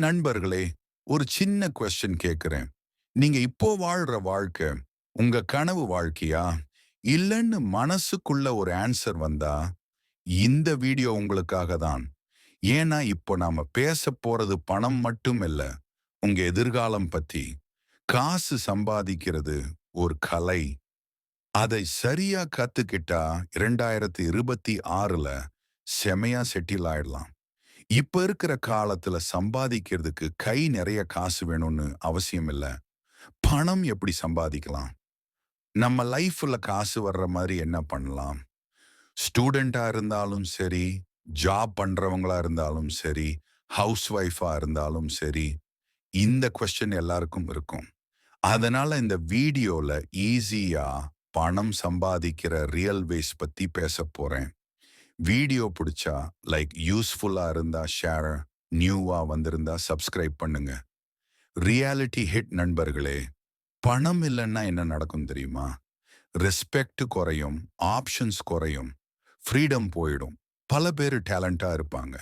நண்பர்களே, ஒரு சின்ன கொஸ்டின் கேட்கிறேன். நீங்க இப்போ வாழ்ற வாழ்க்கை உங்க கனவு வாழ்க்கையா? இல்லன்னு மனசுக்குள்ள ஒரு ஆன்சர் வந்தா, இந்த வீடியோ உங்களுக்காக தான். ஏன்னா இப்போ நாம பேசப் போறது பணம் மட்டும் இல்ல. உங்க எதிர்காலம் பத்தி. காசு சம்பாதிக்கிறது ஒரு கலை. அதை சரியா கத்துக்கிட்டா 2026ல செமையா செட்டில் ஆயிடலாம். இப்ப இருக்கிற காலத்துல சம்பாதிக்கிறதுக்கு கை நிறைய காசு வேணும்னு அவசியம் இல்ல. பணம் எப்படி சம்பாதிக்கலாம்? நம்ம லைஃப்ல காசு வர்ற மாதிரி என்ன பண்ணலாம்? ஸ்டூடெண்டா இருந்தாலும் சரி, ஜாப் பண்றவங்களா இருந்தாலும் சரி, ஹவுஸ் ஒய்ஃபா இருந்தாலும் சரி, இந்த கொஸ்டின் எல்லாருக்கும் இருக்கும். அதனால இந்த வீடியோல ஈஸியா பணம் சம்பாதிக்கிற ரியல் வேஸ் பத்தி பேசப் போறேன். வீடியோ பிடிச்சா லைக் யூஸ்ஃபுல்லா இருந்தா ஷேர், நியூவா வந்திருந்தா சப்ஸ்கிரைப் பண்ணுங்க. ரியாலிட்டி ஹிட் நண்பர்களே, பணம் இல்லைன்னா என்ன நடக்கும் தெரியுமா? ரெஸ்பெக்ட் குறையும், ஆப்ஷன்ஸ் குறையும், ஃப்ரீடம் போயிடும். பல பேர் டேலண்டா இருப்பாங்க,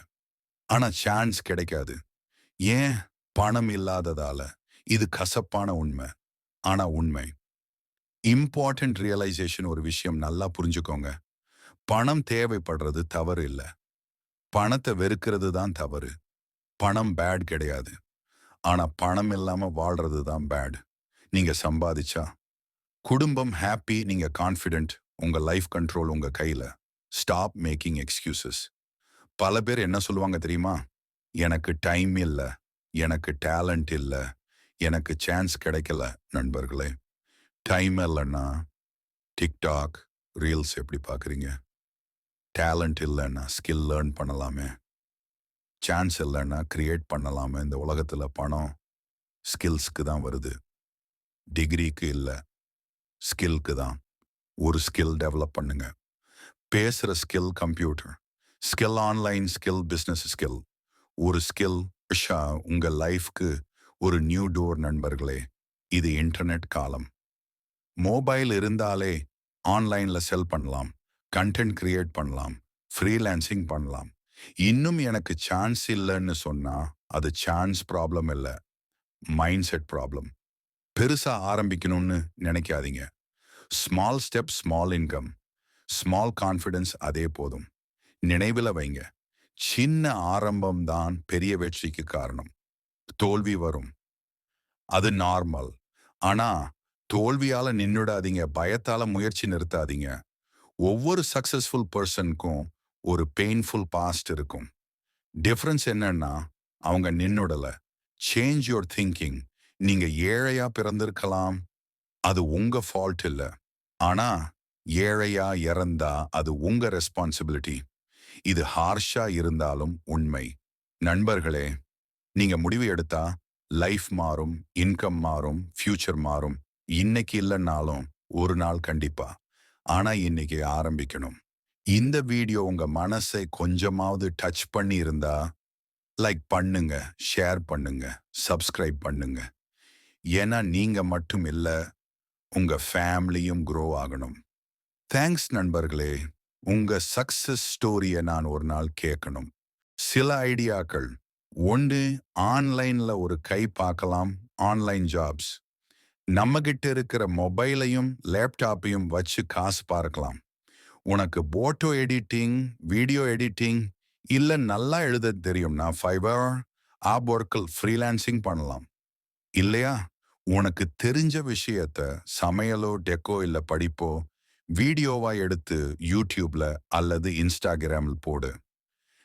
ஆனா சான்ஸ் கிடைக்காது. ஏன்? பணம் இல்லாததால. இது கசப்பான உண்மை, ஆனா உண்மை. இம்பார்ட்டன்ட் ரியலைசேஷன் ஒரு விஷயம் நல்லா புரிஞ்சுக்கோங்க. பணம் தேவைப்படுறது தவறு இல்ல. பணத்தை வெறுக்கிறது தான் தவறு. பணம் பேட் கிடையாது. ஆனா பணம் இல்லாம வாழ்றது தான் பேட். நீங்க சம்பாதிச்சா குடும்பம் ஹாப்பி, நீங்க கான்ஃபிடென்ட், உங்க லைஃப் கண்ட்ரோல் உங்க கையில. Stop making excuses. பல பேர் என்ன சொல்லுவாங்க தெரியுமா? எனக்கு டைம் இல்ல, எனக்கு டேலண்ட் இல்ல, எனக்கு சான்ஸ் கிடைக்கல. நண்பர்களே, டைம் இல்லைன்னா டிக்டாக் ரீல்ஸ் எப்படி பார்க்குறீங்க? டேலண்ட் இல்லைன்னா ஸ்கில் லேர்ன் பண்ணலாமே. சான்ஸ் இல்லைன்னா கிரியேட் பண்ணலாமே. இந்த உலகத்துல பணம் ஸ்கில்ஸ்க்கு தான் வருது, டிகிரிக்கு இல்ல, ஸ்கில்க்கு தான். ஒரு ஸ்கில் டெவலப் பண்ணுங்க. பேசுற skill computer skill, online skill, business skill. ஒரு ஸ்கில் உங்க லைஃப்க்கு ஒரு நியூ டோர். நண்பர்களே, இது இன்டர்நெட் காலம். மொபைல் இருந்தாலே ஆன்லைன்ல செல் பண்ணலாம், கண்டென்ட் கிரியேட் பண்ணலாம், ஃப்ரீலான்சிங் பண்ணலாம். இன்னும் எனக்கு சான்ஸ் இல்லைன்னு சொன்னா அது சான்ஸ் ப்ராப்ளம் இல்ல, மைண்ட் செட் ப்ராப்ளம். பெருசா ஆரம்பிக்கணும்னு நினைக்காதீங்க. Small step, small income, small confidence, அதே போதும். நினைவில் வைங்க, சின்ன ஆரம்பம் தான் பெரிய வெற்றிக்கு காரணம். தோல்வி வரும், அது நார்மல். ஆனா தோல்வியால நின்னுடாதீங்க, பயத்தால முயற்சி நிறுத்தாதீங்க. ஒவ்வொரு சக்சஸ்ஃபுல் பர்சனுக்கும் ஒரு பெயின்ஃபுல் பாஸ்ட் இருக்கும். டிஃபரன்ஸ் என்னன்னா, அவங்க நின்னுடல. Change your thinking. நீங்க ஏழையா பிறந்திருக்கலாம், அது உங்க ஃபால்ட் இல்ல. ஆனா ஏழையா இறந்தா அது உங்க ரெஸ்பான்சிபிலிட்டி. இது ஹார்ஷா இருந்தாலும் உண்மை. நண்பர்களே, நீங்க முடிவு எடுத்தா லைஃப் மாறும், இன்கம் மாறும், ஃபியூச்சர் மாறும். இன்னைக்கு இல்லைன்னாலும் ஒரு நாள் கண்டிப்பா. ஆனா இன்னைக்கு ஆரம்பிக்கணும். இந்த வீடியோ உங்க மனசை கொஞ்சமாவது டச் பண்ணி இருந்தா லைக் பண்ணுங்க, ஷேர் பண்ணுங்க, சப்ஸ்கிரைப் பண்ணுங்க. ஏன்னா நீங்க மட்டும் இல்ல, உங்க ஃபேமிலியும் க்ரோ ஆகணும். தேங்க்ஸ் நண்பர்களே. உங்க சக்சஸ் ஸ்டோரியை நான் ஒரு நாள் கேட்கணும். சில ஐடியாக்கள். ஒன்று, ஆன்லைன்ல ஒரு கை பார்க்கலாம். Online jobs. நம்ம கிட்ட இருக்கிற மொபைலையும் லேப்டாப்பையும் வச்சு காசு பார்க்கலாம். உனக்கு போட்டோ எடிட்டிங், வீடியோ எடிட்டிங் இல்ல நல்லா எழுத தெரியும்னா ஃபைவர், ஆப் ஒர்க்கில் ஃப்ரீலான்சிங் பண்ணலாம். இல்லையா, உனக்கு தெரிஞ்ச விஷயத்த சமையலோ, டெக்கோ இல்ல படிப்போ வீடியோவா எடுத்து யூடியூப்ல அல்லது இன்ஸ்டாகிராமில் போடு.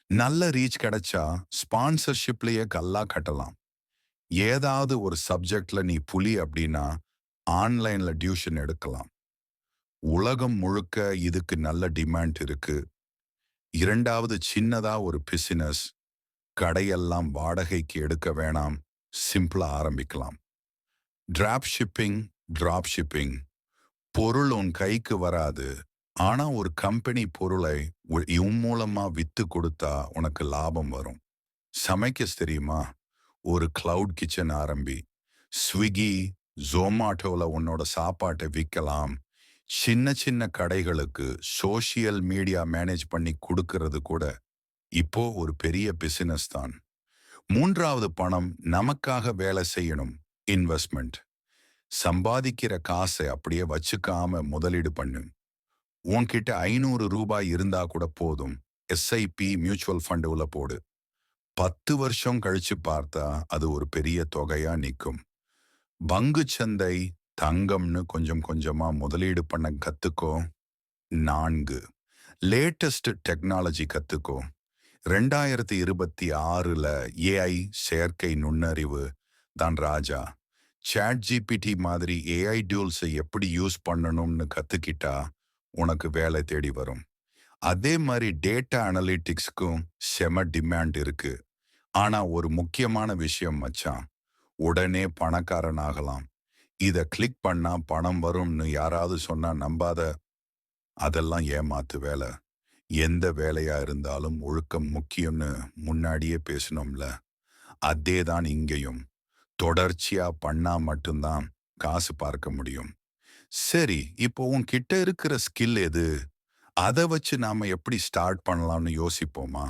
நல்ல ரீச் கிடைச்சா ஸ்பான்சர்ஷிப்லயே கல்லா கட்டலாம். ஏதாவது ஒரு சப்ஜெக்ட்ல நீ புலி அப்படின்னா ஆன்லைன்ல டியூஷன் எடுக்கலாம். உலகம் முழுக்க இதுக்கு நல்ல டிமாண்ட் இருக்கு. இரண்டாவது, சின்னதா ஒரு பிசினஸ். கடையெல்லாம் வாடகைக்கு எடுக்க வேணாம், சிம்பிளா ஆரம்பிக்கலாம். Drop shipping. Drop shipping. பொருள் உன் கைக்கு வராது, ஆனா ஒரு கம்பெனி பொருளை இவன் மூலமா வித்து கொடுத்தா உனக்கு லாபம் வரும். சமைக்க தெரியுமா? ஒரு கிளவுட் கிச்சன் ஆரம்பி. ஸ்விக்கி, ஜொமாட்டோல உன்னோட சாப்பாட்டை விற்கலாம். சின்ன சின்ன கடைகளுக்கு சோஷியல் மீடியா மேனேஜ் பண்ணி கொடுக்கிறது கூட இப்போ ஒரு பெரிய பிசினஸ் தான். மூன்றாவது பணம் நமக்காக வேலை செய்யணும். இன்வெஸ்ட்மெண்ட். சம்பாதிக்கிற காசை அப்படியே வச்சுக்காம முதலீடு பண்ணு. உன்கிட்ட ரூ. 500 இருந்தா கூட போதும். எஸ்ஐபி மியூச்சுவல் ஃபண்ட் உள்ள போடு. 10 வருஷம் கழிச்சு பார்த்தா அது ஒரு பெரிய தொகையா நிக்கும். பங்குச்சந்தை, தங்கம்னு கொஞ்சம் கொஞ்சமா முதலீடு பண்ண கத்துக்கோ. 4. லேட்டஸ்ட் டெக்னாலஜி கத்துக்கோ. 2026ல ஏஐ செயற்கை நுண்ணறிவு தான் ராஜா. சாட் ஜிபிடி மாதிரி ஏஐ டூல்ஸை எப்படி யூஸ் பண்ணணும்னு கத்துக்கிட்டா உனக்கு வேலை தேடி வரும். அதே மாதிரி டேட்டா அனலிட்டிக்ஸ்க்கும் செம டிமாண்ட் இருக்கு. ஆனா ஒரு முக்கியமான விஷயம் மச்சான், உடனே பணக்காரன் ஆகலாம். இத கிளிக் பண்ணா பணம் வரும்னு யாராவது சொன்னா நம்பாத. அதெல்லாம் ஏமாத்து வேலை. எந்த வேலையா இருந்தாலும் ஒழுக்கம் முக்கியம்னு முன்னாடியே பேசணும்ல. அதேதான் இங்கேயும். தொடர்ச்சியா பண்ணா மட்டும்தான் காசு பார்க்க முடியும். சரி, இப்போ உன்கிட்ட இருக்கிற ஸ்கில் எது? அத வச்சு நாம எப்படி ஸ்டார்ட் பண்ணலாம்னு யோசிப்போமா?